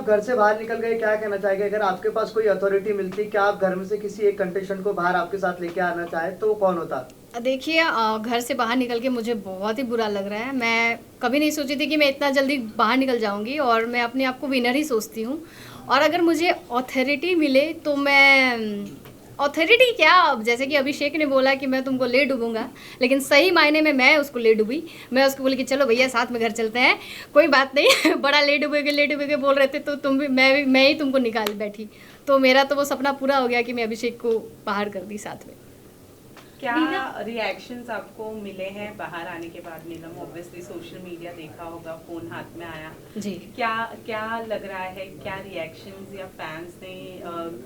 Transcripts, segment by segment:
आप घर से बाहर निकल गए, क्या कहना चाहेंगे? अगर आपके पास कोई अथॉरिटी मिलती, क्या आप घर में से किसी एक कंटेस्टेंट को बाहर आपके साथ लेके आना चाहे तो कौन होता? देखिए, घर से बाहर निकल के मुझे बहुत ही बुरा लग रहा है। मैं कभी नहीं सोची थी कि मैं इतना जल्दी बाहर निकल जाऊंगी, और मैं अपने आप को विनर ही सोचती हूँ। और अगर मुझे अथॉरिटी मिले तो मैं अथॉरिटी क्या, अब जैसे कि अभिषेक ने बोला कि मैं तुमको ले डूबूंगा, लेकिन सही मायने में मैं उसको ले डूबी। मैं उसको बोली कि चलो भैया साथ में घर चलते हैं, कोई बात नहीं बड़ा ले डूबेगे बोल रहे थे तो तुम भी मैं ही तुमको निकाल बैठी। तो मेरा तो वो सपना पूरा हो गया कि मैं अभिषेक को बाहर कर दी साथ में। क्या रिएक्शंस आपको मिले हैं बाहर आने के बाद नीलम? ऑब्वियसली सोशल मीडिया देखा होगा, फोन हाथ में आया जी। क्या क्या लग रहा है, क्या रिएक्शंस या फैंस ने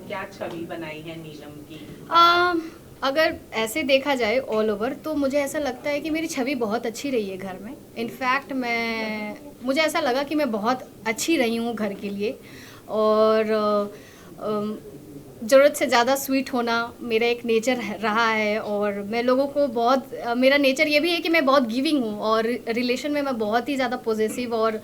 क्या छवि बनाई है नीलम की? अगर ऐसे देखा जाए ऑल ओवर तो मुझे ऐसा लगता है कि मेरी छवि बहुत अच्छी रही है घर में। इनफैक्ट मुझे ऐसा लगा कि मैं बहुत अच्छी रही हूँ घर के लिए। और ज़रूरत से ज़्यादा स्वीट होना मेरा एक नेचर रहा है। और मैं लोगों को बहुत मेरा नेचर ये भी है कि मैं बहुत गिविंग हूँ, और रिलेशन में मैं बहुत ही ज़्यादा पॉजिटिव और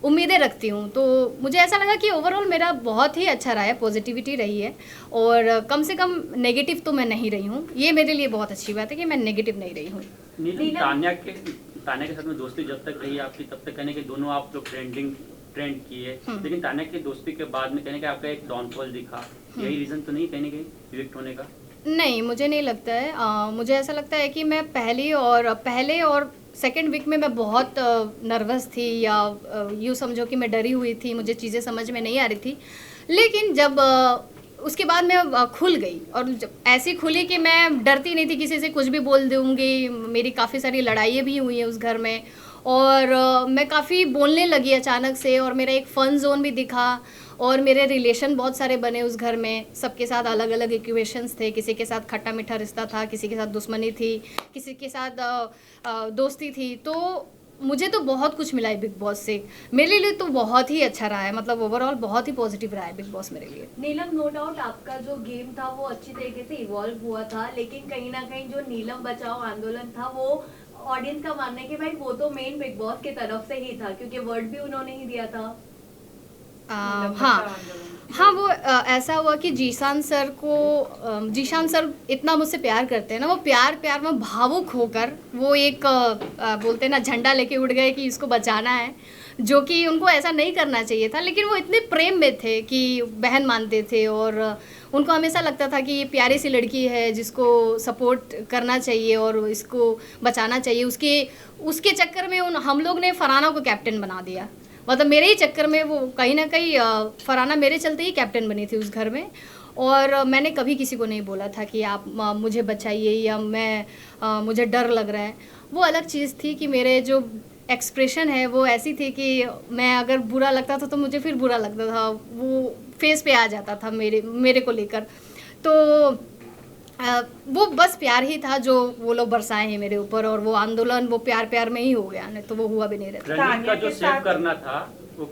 उम्मीदें रखती हूँ। तो मुझे ऐसा लगा कि ओवरऑल मेरा बहुत ही अच्छा रहा है, पॉजिटिविटी रही है। और कम से कम नेगेटिव तो मैं नहीं रही हूँ। ये मेरे लिए बहुत अच्छी बात है कि मैं नेगेटिव नहीं रही हूँ। तान्या के साथ में दोस्ती जब तक रही आपकी, तब तक कहने के दोनों आप लोग ट्रेंड किए, लेकिन तान्या की दोस्ती के बाद में कहने के आपका एक डाउनफॉल दिखा। यही रीजन तो नहीं कहने के इविक्ट होने का? नहीं, मुझे नहीं लगता है। मुझे ऐसा लगता है कि मैं पहले और सेकेंड वीक में मैं बहुत नर्वस थी, या यूँ समझो कि मैं डरी हुई थी, मुझे चीज़ें समझ में नहीं आ रही थी। लेकिन जब उसके बाद मैं खुल गई, और जब ऐसी खुली कि मैं डरती नहीं थी किसी से, कुछ भी बोल दूँगी। मेरी काफ़ी सारी लड़ाइयाँ भी हुई हैं उस घर में, और मैं काफ़ी बोलने लगी अचानक से, और मेरा एक फ़न जोन भी दिखा। और मेरे रिलेशन बहुत सारे बने उस घर में, सबके साथ अलग अलग इक्वेशंस थे। किसी के साथ खट्टा मीठा रिश्ता था, किसी के साथ दुश्मनी थी, किसी के साथ दोस्ती थी। तो मुझे तो बहुत कुछ मिला है बिग बॉस से। मेरे लिए तो बहुत ही अच्छा रहा है, मतलब ओवरऑल बहुत ही पॉजिटिव रहा है बिग बॉस मेरे लिए। नीलम, नो डाउट आपका जो गेम था वो अच्छी तरीके से इवॉल्व हुआ था, लेकिन कहीं ना कहीं जो नीलम बचाओ आंदोलन था वो ऑडियंस का मानना है कि भाई वो तो मेन बिग बॉस की तरफ से ही था, क्योंकि वर्ड भी उन्होंने ही दिया था। हाँ, वो ऐसा हुआ कि जीशान सर इतना मुझसे प्यार करते हैं ना, वो प्यार में भावुक होकर वो एक बोलते हैं ना, झंडा लेके उड़ गए कि इसको बचाना है, जो कि उनको ऐसा नहीं करना चाहिए था। लेकिन वो इतने प्रेम में थे कि बहन मानते थे, और उनको हमेशा लगता था कि ये प्यारी सी लड़की है जिसको सपोर्ट करना चाहिए और इसको बचाना चाहिए। उसके चक्कर में हम लोग ने फरहाना को कैप्टन बना दिया। मतलब मेरे ही चक्कर में वो कहीं ना कहीं फरहाना मेरे चलते ही कैप्टन बनी थी उस घर में। और मैंने कभी किसी को नहीं बोला था कि आप मुझे बचाइए, या मुझे डर लग रहा है। वो अलग चीज़ थी कि मेरे जो एक्सप्रेशन है वो ऐसी थी कि मैं अगर बुरा लगता था तो मुझे फिर बुरा लगता था, वो फेस पे आ जाता था मेरे को लेकर। तो वो बस प्यार ही था जो वो लोग बरसाए हैं मेरे ऊपर, और वो आंदोलन वो प्यार में ही हो गया, नहीं तो वो हुआ भी नहीं रहता। रणवीर का जो सेव करना था वो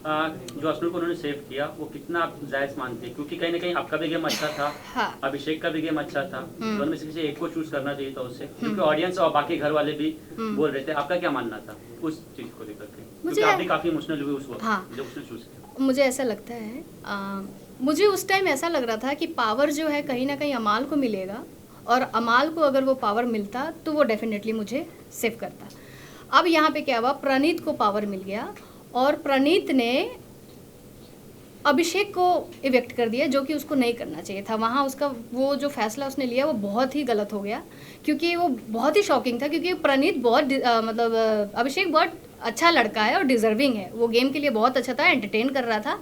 जो अश्विन को उन्होंने सेव किया, वो कितना आप जायज मानते हैं? क्योंकि कहीं ना कहीं आपका भी गेम अच्छा था, हाँ। अभिषेक का भी गेम अच्छा था, दोनों में से किसी एक को चूज करना चाहिए था उससे, क्योंकि ऑडियंस और बाकी घर वाले भी बोल रहे थे। आपका क्या मानना था उस चीज को लेकर के? क्योंकि आप भी काफी इमोशनल हुए उस वक्त, हाँ। जब उसने चूज किया। मुझे ऐसा लगता है, मुझे उस टाइम ऐसा लग रहा था कि पावर जो है कहीं ना कहीं अमाल को मिलेगा, और अमाल को अगर वो पावर मिलता तो वो डेफिनेटली मुझे सेव करता। अब यहाँ पे क्या हुआ, प्रणीत को पावर मिल गया, और प्रणीत ने अभिषेक को इवेक्ट कर दिया, जो कि उसको नहीं करना चाहिए था। वहाँ उसका वो जो फैसला उसने लिया वो बहुत ही गलत हो गया, क्योंकि वो बहुत ही शॉकिंग था। क्योंकि प्रणीत बहुत मतलब अभिषेक बहुत अच्छा लड़का है और डिजर्विंग है, वो गेम के लिए बहुत अच्छा था, एंटरटेन कर रहा था,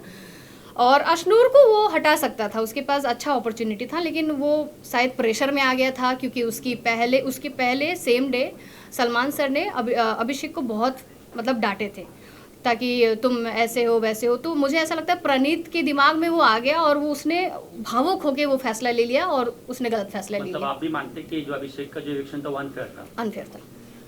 और अशनूर को वो हटा सकता था, उसके पास अच्छा अपॉर्चुनिटी था। लेकिन वो शायद प्रेशर में आ गया था, क्योंकि उसके पहले सेम डे सलमान सर ने अभिषेक को बहुत मतलब डांटे थे, ताकि तुम ऐसे हो वैसे हो। तो मुझे ऐसा लगता है प्रणीत के दिमाग में वो आ गया, और वो उसने भावुक होकर वो फैसला ले लिया, और उसने गलत फैसला ले लिया। आप भी मानते कि जो अभिषेक का जो इलेक्शन था वो अनफेयर था? अनफेयर था।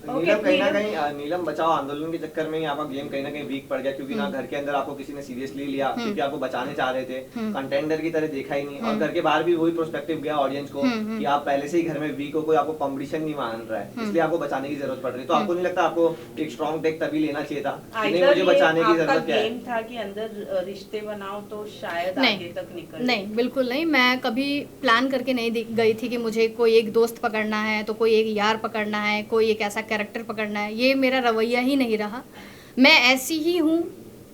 नीलम कहीं ना कहीं नीलम बचाओ आंदोलन के चक्कर में ही आपका गेम कहीं ना कहीं वीक पड़ गया, क्योंकि ना घर के अंदर आपको किसी ने सीरियसली लिया क्योंकि आपको बचाने चाह रहे थे, कंटेंडर की तरह देखा ही नहीं, और घर के बाहर भी वही प्रोस्पेक्टिव गया ऑडियंस को कि आप पहले से ही घर में वीक हो, कोई आपको कंपटीशन नहीं मान रहा है, इसलिए आपको बचाने की जरूरत पड़ रही है। तो आपको नहीं लगता आपको एक स्ट्रॉन्ग टेक तभी लेना चाहिए था कि नहीं मुझे बचाने की जरूरत क्या है? गेम था कि अंदर रिश्ते बनाओ तो शायद आगे तक निकल नहीं, बिल्कुल नहीं। मैं कभी प्लान करके नहीं गई थी कि मुझे कोई एक दोस्त पकड़ना है तो कोई एक यार पकड़ना है, कोई एक ऐसा कैरेक्टर पकड़ना है, ये मेरा रवैया ही नहीं रहा। मैं ऐसी ही हूँ,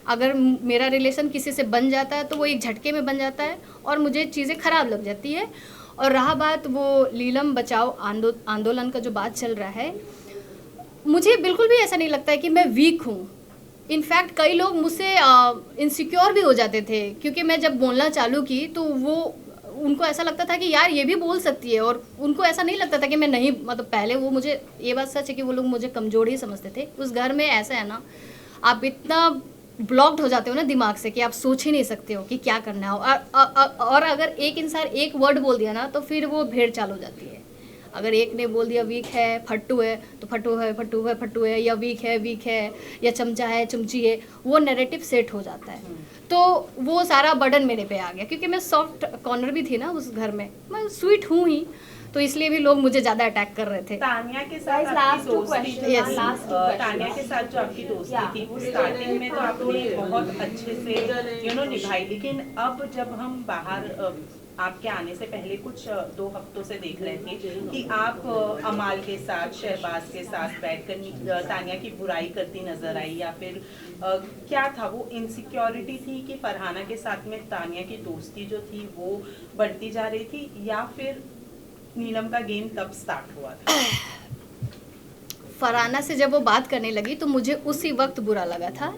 अगर मेरा रिलेशन किसी से बन जाता है तो वो एक झटके में बन जाता है और मुझे चीज़ें ख़राब लग जाती है। और रहा बात वो नीलम बचाओ आंदोलन का जो बात चल रहा है, मुझे बिल्कुल भी ऐसा नहीं लगता है कि मैं वीक हूँ। इनफैक्ट कई लोग मुझसे इनसिक्योर भी हो जाते थे, क्योंकि मैं जब बोलना चालू की तो वो उनको ऐसा लगता था कि यार ये भी बोल सकती है, और उनको ऐसा नहीं लगता था कि मैं नहीं, मतलब पहले वो मुझे, ये बात सच है कि वो लोग मुझे कमज़ोर ही समझते थे। उस घर में ऐसा है ना, आप इतना ब्लॉक्ड हो जाते हो ना दिमाग से कि आप सोच ही नहीं सकते हो कि क्या करना है। और अगर एक इंसान एक वर्ड बोल दिया ना तो फिर वो भेड़ चाल हो जाती है। अगर एक ने बोल दिया वीक है, फट्टू है, तो फट्टू है, या वीक है, या चमचा है, चमची है, वो नैरेटिव सेट हो जाता है। तो वो सारा बर्डन मेरे पे आ गया, क्योंकि मैं सॉफ्ट कॉर्नर भी थी ना उस घर में, मैं स्वीट हूँ ही, तो इसलिए भी लोग मुझे ज़्यादा अटैक कर रहे थे। तानिया के साथ आपकी दोस्ती, तानिया के साथ जो आपकी दोस्ती थी वो स्टार्टिंग में तो आपने बहुत अच्छे से निभाई, लेकिन अब जब हम बाहर आपके आने से पहले कुछ 2 हफ्तों से देख रहे थे कि आप अमाल के साथ, शहबाज के साथ बैठकर तानिया की बुराई करती नजर आई, या फिर क्या था वो इनसिक्योरिटी थी कि फरहाना के साथ में तानिया की दोस्ती जो थी वो बढ़ती जा रही थी, या फिर नीलम का गेम तब स्टार्ट हुआ था? फरहाना से जब वो बात करने लगी तो मुझे उसी वक्त बुरा लगा था,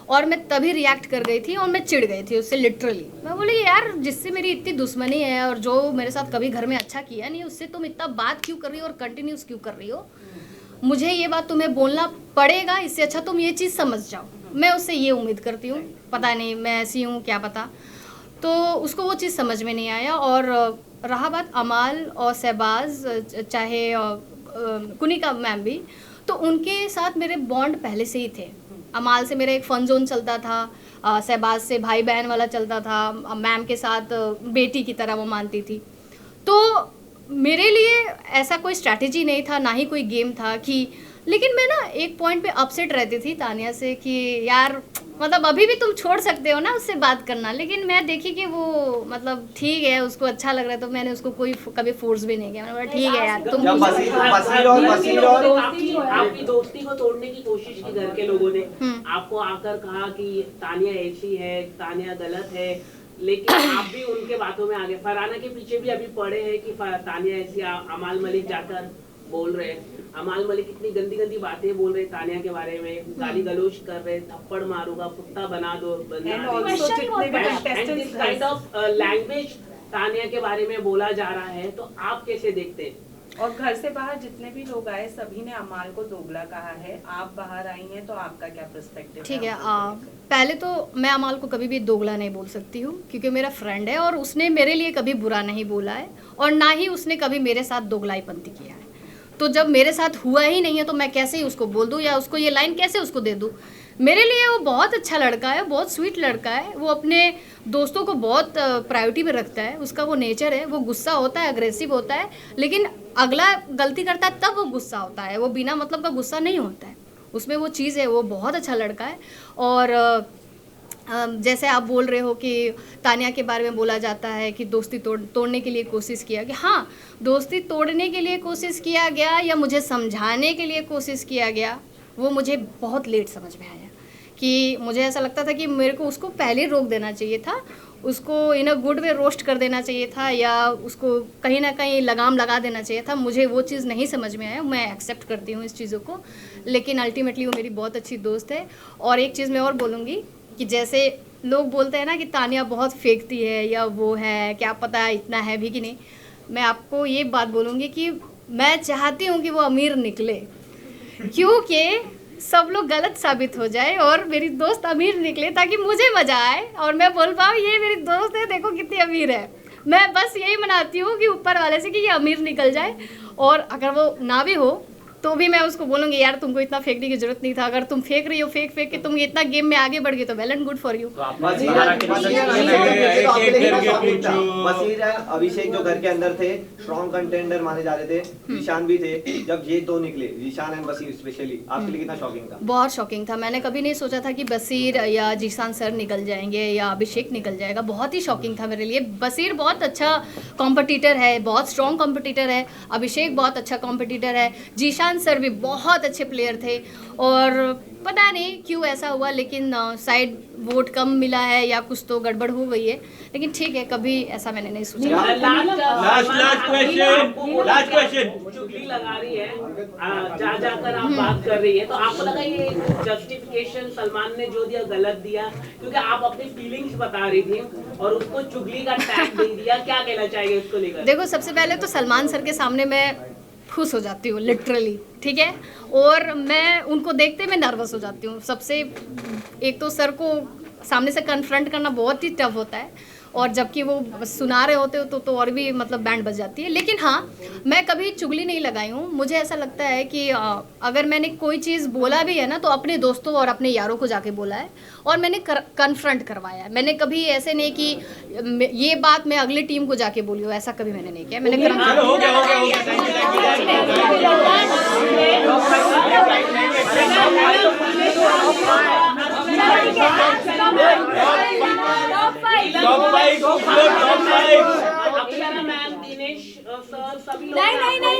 और मैं तभी रिएक्ट कर गई थी और मैं चिढ़ गई थी उससे लिटरली। मैं बोली यार, जिससे मेरी इतनी दुश्मनी है और जो मेरे साथ कभी घर में अच्छा किया नहीं, उससे तुम इतना बात क्यों कर रही हो और कंटिन्यूस क्यों कर रही हो? मुझे ये बात तुम्हें बोलना पड़ेगा, इससे अच्छा तुम ये चीज़ समझ जाओ। मैं उससे ये उम्मीद करती हूँ, पता नहीं मैं ऐसी हूँ क्या पता। तो उसको वो चीज़ समझ में नहीं आया। और रहा बात अमाल और शहबाज, चाहे कुनिका मैम भी, तो उनके साथ मेरे बॉन्ड पहले से ही थे। अमाल से मेरा एक फ़न जोन चलता था, शहबाज से भाई बहन वाला चलता था, मैम के साथ बेटी की तरह वो मानती थी। तो मेरे लिए ऐसा कोई स्ट्रैटेजी नहीं था, ना ही कोई गेम था कि, लेकिन मैं ना एक पॉइंट पे अपसेट रहती थी तानिया से कि यार मतलब अभी भी तुम छोड़ सकते हो ना उससे बात करना, लेकिन मैं देखी कि वो मतलब ठीक है, उसको अच्छा लग रहा है, तो मैंने उसको कोई कभी फोर्स भी नहीं किया। मैंने बोला ठीक है यार तुम आपकी दोस्ती को तोड़ने की कोशिश की घर के लोगों ने, आपको आकर कहा कि तानिया ऐसी है, तानिया गलत है, लेकिन आप भी उनके बातों में आ गए। फरहाना के पीछे भी अभी पड़े हैं कि तानिया ऐसी, अमाल मलिक जाकर बोल रहे हैं, अमाल मलिक इतनी गंदी गंदी बातें बोल रहे तानिया के बारे में, गाली गलौज कर रहे, थप्पड़ मारूंगा, कुत्ता बना दो, काइंड ऑफ लैंग्वेज तानिया के बारे में बोला जा रहा है। तो आप कैसे देखते हैं? और घर से बाहर जितने भी लोग आए सभी ने अमाल को दोगला कहा है, आप बाहर आई हैं तो आपका क्या पर्सपेक्टिव है? ठीक है, पहले तो मैं अमाल को कभी भी दोगला नहीं बोल सकती हूँ, क्योंकि मेरा फ्रेंड है और उसने मेरे लिए कभी बुरा नहीं बोला है, और ना ही उसने कभी मेरे साथ दोगलाईपंती किया है। तो जब मेरे साथ हुआ ही नहीं है तो मैं कैसे ही उसको बोल दूँ, या उसको ये लाइन कैसे उसको दे दूँ? मेरे लिए वो बहुत अच्छा लड़का है, बहुत स्वीट लड़का है, वो अपने दोस्तों को बहुत प्रायोरिटी में रखता है, उसका वो नेचर है, वो गुस्सा होता है, अग्रेसिव होता है, लेकिन अगला गलती करता है तब वो गुस्सा होता है, वो बिना मतलब का गुस्सा नहीं होता है, उसमें वो चीज़ है, वो बहुत अच्छा लड़का है। और जैसे आप बोल रहे हो कि तानिया के बारे में बोला जाता है कि दोस्ती तोड़ने के लिए कोशिश किया गया, हाँ दोस्ती तोड़ने के लिए कोशिश किया गया या मुझे समझाने के लिए कोशिश किया गया, वो मुझे बहुत लेट समझ में आया। कि मुझे ऐसा लगता था कि मेरे को उसको पहले रोक देना चाहिए था, उसको इन अ गुड वे रोस्ट कर देना चाहिए था, या उसको कहीं ना कहीं लगाम लगा देना चाहिए था। मुझे वो चीज़ नहीं समझ में आया, मैं एक्सेप्ट करती हूँ इस चीज़ों को, लेकिन अल्टीमेटली वो मेरी बहुत अच्छी दोस्त है। और एक चीज़ मैं और बोलूँगी कि जैसे लोग बोलते हैं ना कि तानिया बहुत फेंकती है या वो है, क्या पता इतना है भी कि नहीं, मैं आपको ये बात बोलूँगी कि मैं चाहती हूँ कि वो अमीर निकले, क्योंकि सब लोग गलत साबित हो जाए और मेरी दोस्त अमीर निकले, ताकि मुझे मज़ा आए और मैं बोल पाऊँ ये मेरी दोस्त है, देखो कितनी अमीर है। मैं बस यही मनाती हूँ कि ऊपर वाले से कि ये अमीर निकल जाए, और अगर वो ना भी हो तो भी मैं उसको बोलूँगी यार तुमको इतना फेंकने की जरूरत नहीं था, अगर तुम फेंक रही हो फेंक के तुम इतना गेम में आगे बढ़ गए तो well and good for you. तो आप बाहर आके वसीर है, अभिषेक जो घर के अंदर थे स्ट्रॉन्ग कंटेंडर माने जा रहे थे, जीशान भी थे, जब ये दो निकले जीशान एंड बसीर स्पेशली, आपके लिए कितना शॉकिंग था? बहुत शॉकिंग था। मैंने कभी नहीं सोचा था कि बसीर या जीशान सर निकल जाएंगे या अभिषेक निकल जाएगा। बहुत ही शॉकिंग था मेरे लिए। बसीर बहुत अच्छा कॉम्पिटिटर है, बहुत स्ट्रॉन्ग कॉम्पिटिटर है, अभिषेक बहुत अच्छा कॉम्पिटिटर है, जीशान सर भी बहुत अच्छे प्लेयर थे। और पता नहीं क्यों ऐसा हुआ, लेकिन शायद वोट कम मिला है या कुछ तो गड़बड़ हो गई है, लेकिन ठीक है, कभी ऐसा मैंने नहीं सोचा। Last question. चुगली लगा रही है, जा जाकर आप बात कर रही है, तो आपको लगा ये जस्टिफिकेशन सलमान ने जो दिया गलत दिया, क्योंकि आप अपनी फीलिंग्स बता रही थी और उसको चुगली का टैग दे दिया, क्या कहना चाहेंगे उसको लेकर? देखो, सबसे पहले तो सलमान सर के सामने मैं खुश हो जाती हूँ लिटरली, ठीक है, और मैं उनको देखते मैं नर्वस हो जाती हूँ। सबसे एक तो सर को सामने से कन्फ्रंट करना बहुत ही टफ होता है, और जबकि वो सुना रहे होते हो तो और भी मतलब बैंड बज जाती है। लेकिन हाँ, मैं कभी चुगली नहीं लगाई हूँ। मुझे ऐसा लगता है कि अगर मैंने कोई चीज़ बोला भी है ना, तो अपने दोस्तों और अपने यारों को जाके बोला है और मैंने कन्फ्रंट करवाया है। मैंने कभी ऐसे नहीं कि ये बात मैं अगली टीम को जाके बोली हूँ, ऐसा कभी मैंने नहीं किया। मैंने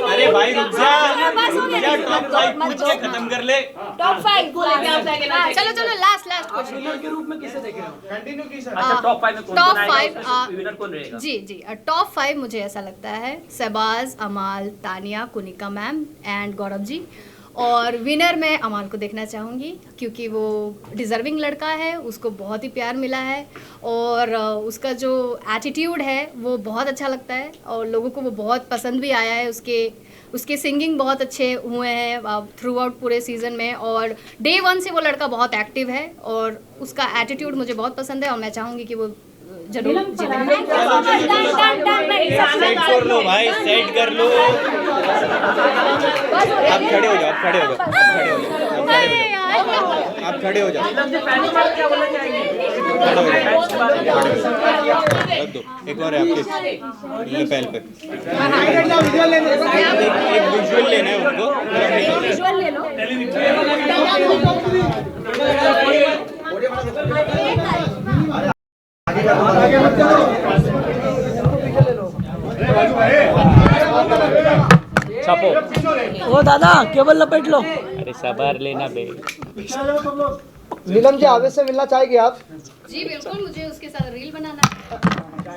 अरे भाई रुक जा, टॉप 5 पूछ के खत्म कर ले। टॉप 5 चलो लास्ट क्वेश्चन के रूप में किसे देख रहे हो? अच्छा, टॉप 5 में कौन टॉप आएगा? 5 विनर कौन रहेगा? जी टॉप 5 मुझे ऐसा लगता है शहबाज, अमाल, तानिया, कुनिका मैम एंड गौरव जी। और विनर मैं अमाल को देखना चाहूँगी, क्योंकि वो डिज़र्विंग लड़का है, उसको बहुत ही प्यार मिला है और उसका जो एटीट्यूड है वो बहुत अच्छा लगता है और लोगों को वो बहुत पसंद भी आया है। उसके सिंगिंग बहुत अच्छे हुए हैं थ्रू आउट पूरे सीज़न में, और डे 1 से वो लड़का बहुत एक्टिव है और उसका एटीट्यूड मुझे बहुत पसंद है और मैं चाहूँगी कि वो जरूर जीते। सेट कर लो भाई, सेट कर लो। आप खड़े हो जाओ, आप खड़े हो जाओ, आप खड़े हो जाओ। रख दो, एक और है आपके लैपटॉप पे। एक विजुअल लेना है उनको। विजुअल ले लो। छापो। ओ दादा केबल लपेट लो। अरे सबर लेना बे। नीलम जी, आवेश से मिलना चाहेंगे आप? जी बिल्कुल, मुझे उसके साथ रील बनाना है।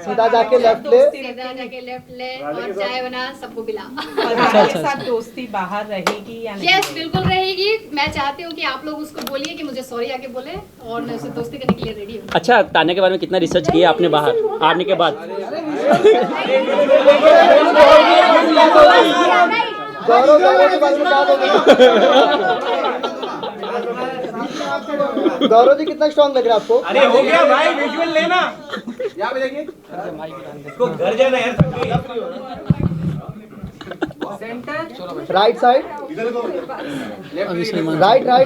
सीधा जाके लेफ्ट ले, और चाय बना सबको पिला। हमारे साथ दोस्ती बाहर रहेगी या नहीं? यस, बिल्कुल रहेगी। मैं चाहती हूँ कि आप लोग उसको बोलिए कि मुझे सॉरी आके बोले, और मैं उससे दोस्ती करने के लिए रेडी हूँ। अच्छा, तान्या के बारे में कितना रिसर्च किया आपने बाहर आने के बाद? गौरव के बारे में क्या बोलोगे? गौरव जी, कितना स्ट्रॉन्ग लग रहा है आपको? अरे हो गया भाई, विजुअल लेना। यहाँ पे देखिए, इसको घर जाना है। Right side,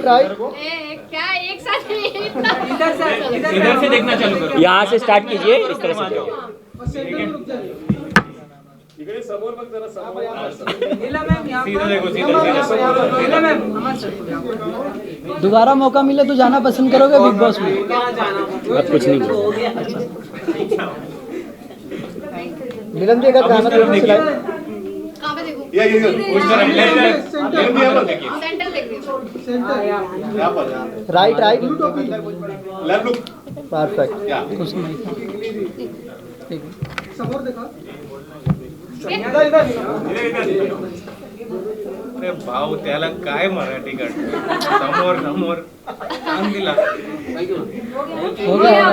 right. क्या एक साथ इधर से देखना चालू करो, यहाँ से स्टार्ट कीजिए, इस तरह से जाओ। दोबारा मौका मिले तो जाना पसंद करोगे बिग बॉस में? अब कुछ नहीं बोलूंगा। नीलम जी, अगर गाना तो सिलाई। कहाँ पे देखूँ? सेंटर देख रही हूँ। Right, perfect. अरे भाऊ, त्याला काय मराठी काढतो? समोर सांग दिला. हो गया।